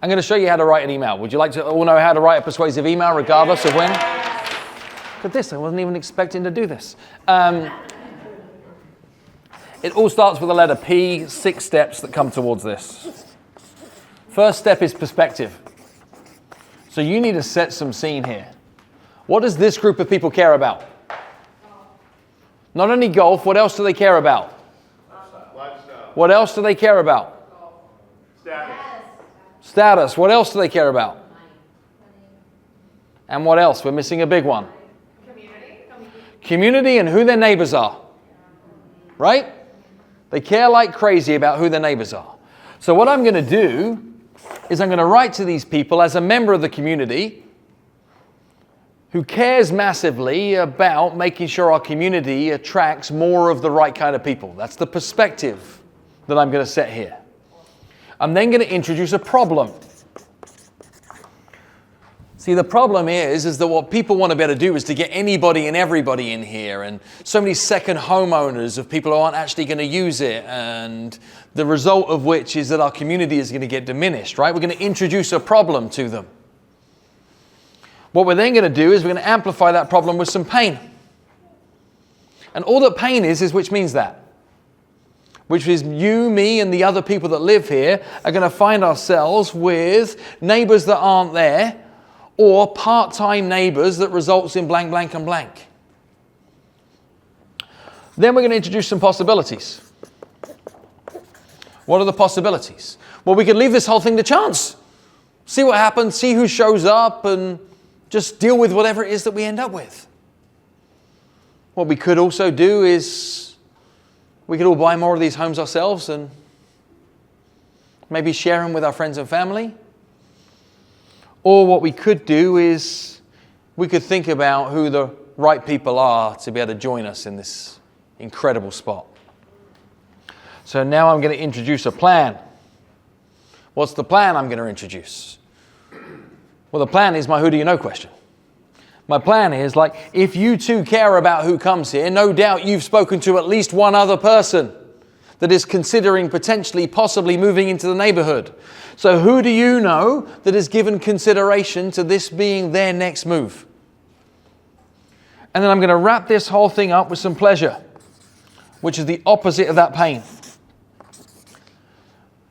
I'm going to show you how to write an email. Would you like to all know how to write a persuasive email regardless of when? Look at this, I wasn't even expecting to do this. It all starts with the letter P, 6 steps that come towards this. First step is perspective. So you need to set some scene here. What does this group of people care about? Not only golf, what else do they care about? Lifestyle. What else do they care about? Status. Status. What else do they care about? And what else? We're missing a big one. Community and who their neighbors are. Right? They care like crazy about who their neighbors are. So what I'm going to do is I'm going to write to these people as a member of the community who cares massively about making sure our community attracts more of the right kind of people. That's the perspective that I'm going to set here. I'm then going to introduce a problem. See, the problem is that what people want to be able to do is to get anybody and everybody in here, and so many second homeowners of people who aren't actually going to use it, and the result of which is that our community is going to get diminished, right? We're going to introduce a problem to them. What we're then going to do is we're going to amplify that problem with some pain. And all that pain is which means that. Which is you, me, and the other people that live here are going to find ourselves with neighbors that aren't there, or part-time neighbors that results in blank, blank, and blank. Then we're going to introduce some possibilities. What are the possibilities? Well, we could leave this whole thing to chance. See what happens, see who shows up, and just deal with whatever it is that we end up with. What we could also do is we could all buy more of these homes ourselves and maybe share them with our friends and family. Or what we could do is we could think about who the right people are to be able to join us in this incredible spot. So now I'm going to introduce a plan. What's the plan I'm going to introduce? Well, the plan is my who do you know question. My plan is like, if you too care about who comes here, no doubt you've spoken to at least one other person that is considering potentially, possibly moving into the neighborhood. So who do you know that has given consideration to this being their next move? And then I'm going to wrap this whole thing up with some pleasure, which is the opposite of that pain.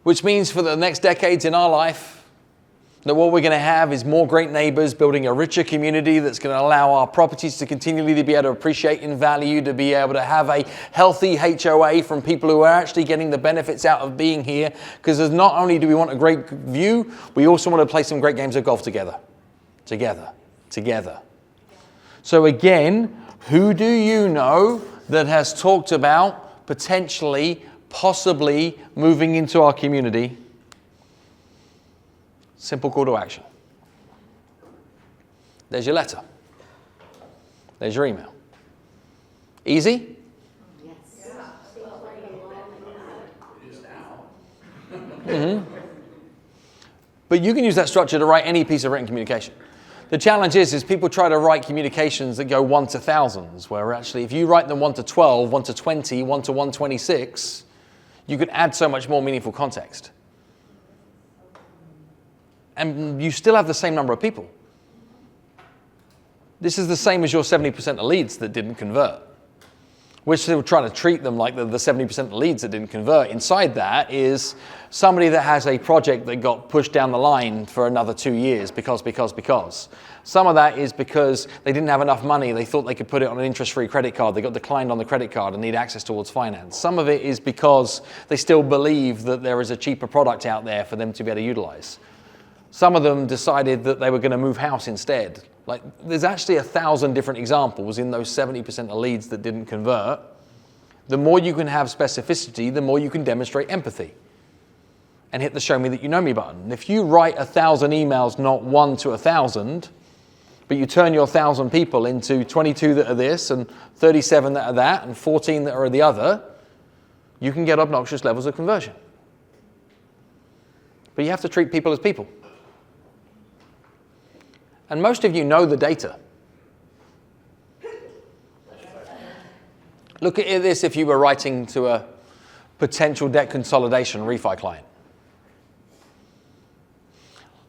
Which means for the next decades in our life, that what we're going to have is more great neighbors, building a richer community that's going to allow our properties to continually to be able to appreciate in value, to be able to have a healthy HOA from people who are actually getting the benefits out of being here. Because not only do we want a great view, we also want to play some great games of golf together. Together. So again, who do you know that has talked about potentially, possibly moving into our community? Simple call to action. There's your letter. There's your email. Easy? Yes. Mm-hmm. But you can use that structure to write any piece of written communication. The challenge is people try to write communications that go 1 to thousands, where actually if you write them 1 to 12, 1 to 20, 1 to 126, you could add so much more meaningful context. And you still have the same number of people. This is the same as your 70% of leads that didn't convert. We're still trying to treat them like the 70% of leads that didn't convert. Inside that is somebody that has a project that got pushed down the line for another 2 years because. Some of that is because they didn't have enough money. They thought they could put it on an interest-free credit card. They got declined on the credit card and need access towards finance. Some of it is because they still believe that there is a cheaper product out there for them to be able to utilize. Some of them decided that they were going to move house instead. Like, there's actually 1,000 different examples in those 70% of leads that didn't convert. The more you can have specificity, the more you can demonstrate empathy and hit the show me that you know me button. And if you write 1,000 emails, not 1 to 1,000, but you turn your 1,000 people into 22 that are this and 37 that are that and 14 that are the other, you can get obnoxious levels of conversion. But you have to treat people as people. And most of you know the data. Look at this if you were writing to a potential debt consolidation refi client.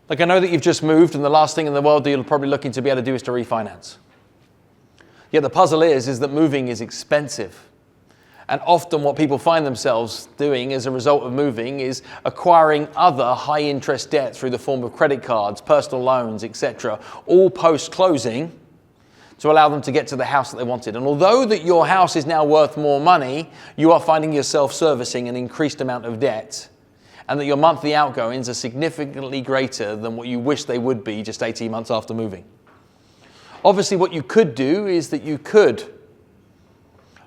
Like, I know that you've just moved, and the last thing in the world that you're probably looking to be able to do is to refinance. Yet the puzzle is that moving is expensive. And often what people find themselves doing as a result of moving is acquiring other high-interest debt through the form of credit cards, personal loans, etc., all post-closing to allow them to get to the house that they wanted. And although that your house is now worth more money, you are finding yourself servicing an increased amount of debt, and that your monthly outgoings are significantly greater than what you wish they would be just 18 months after moving. Obviously, what you could do is that you could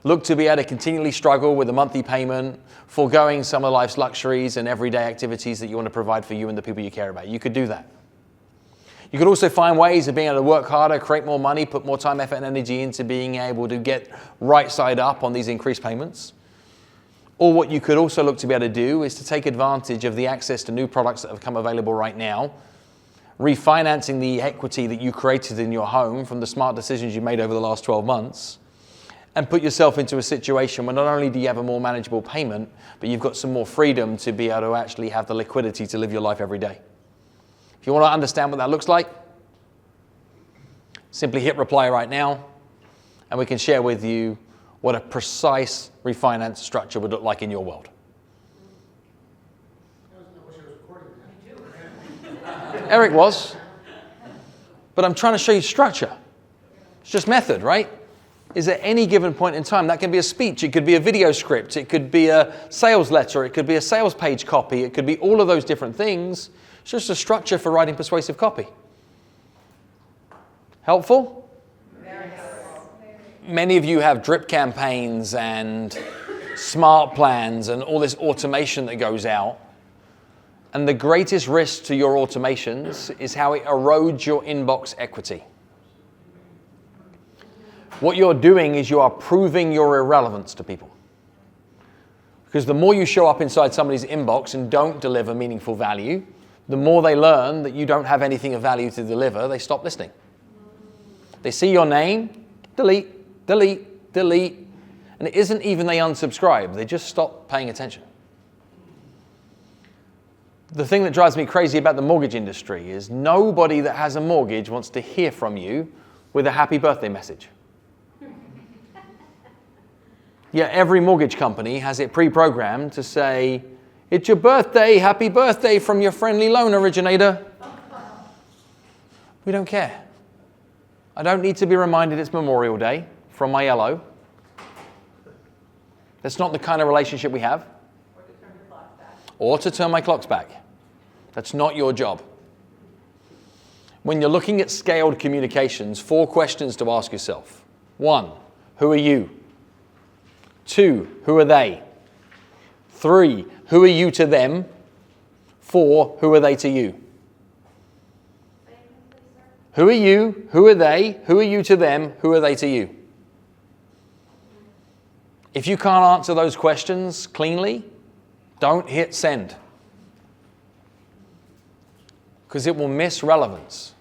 look to be able to continually struggle with a monthly payment, foregoing some of life's luxuries and everyday activities that you want to provide for you and the people you care about. You could do that. You could also find ways of being able to work harder, create more money, put more time, effort, and energy into being able to get right side up on these increased payments. Or what you could also look to be able to do is to take advantage of the access to new products that have come available right now, refinancing the equity that you created in your home from the smart decisions you made over the last 12 months, and put yourself into a situation where not only do you have a more manageable payment, but you've got some more freedom to be able to actually have the liquidity to live your life every day. If you want to understand what that looks like, simply hit reply right now, and we can share with you what a precise refinance structure would look like in your world. Eric was, but I'm trying to show you structure. It's just method, right? Is at any given point in time, that can be a speech, it could be a video script, it could be a sales letter, it could be a sales page copy, it could be all of those different things. It's just a structure for writing persuasive copy. Helpful? Many of you have drip campaigns and smart plans and all this automation that goes out. And the greatest risk to your automations is how it erodes your inbox equity. What you're doing is you are proving your irrelevance to people. Because the more you show up inside somebody's inbox and don't deliver meaningful value, the more they learn that you don't have anything of value to deliver, they stop listening. They see your name, delete, delete, delete, and it isn't even they unsubscribe, they just stop paying attention. The thing that drives me crazy about the mortgage industry is nobody that has a mortgage wants to hear from you with a happy birthday message. Yet every mortgage company has it pre-programmed to say, "It's your birthday, happy birthday from your friendly loan originator." We don't care. I don't need to be reminded it's Memorial Day from my yellow. That's not the kind of relationship we have. Or to turn your clock back. Or to turn my clocks back. That's not your job. When you're looking at scaled communications, 4 questions to ask yourself. 1, who are you? 2, who are they? 3, who are you to them? 4, who are they to you? Who are you? Who are they? Who are you to them? Who are they to you? If you can't answer those questions cleanly, don't hit send. Because it will miss relevance.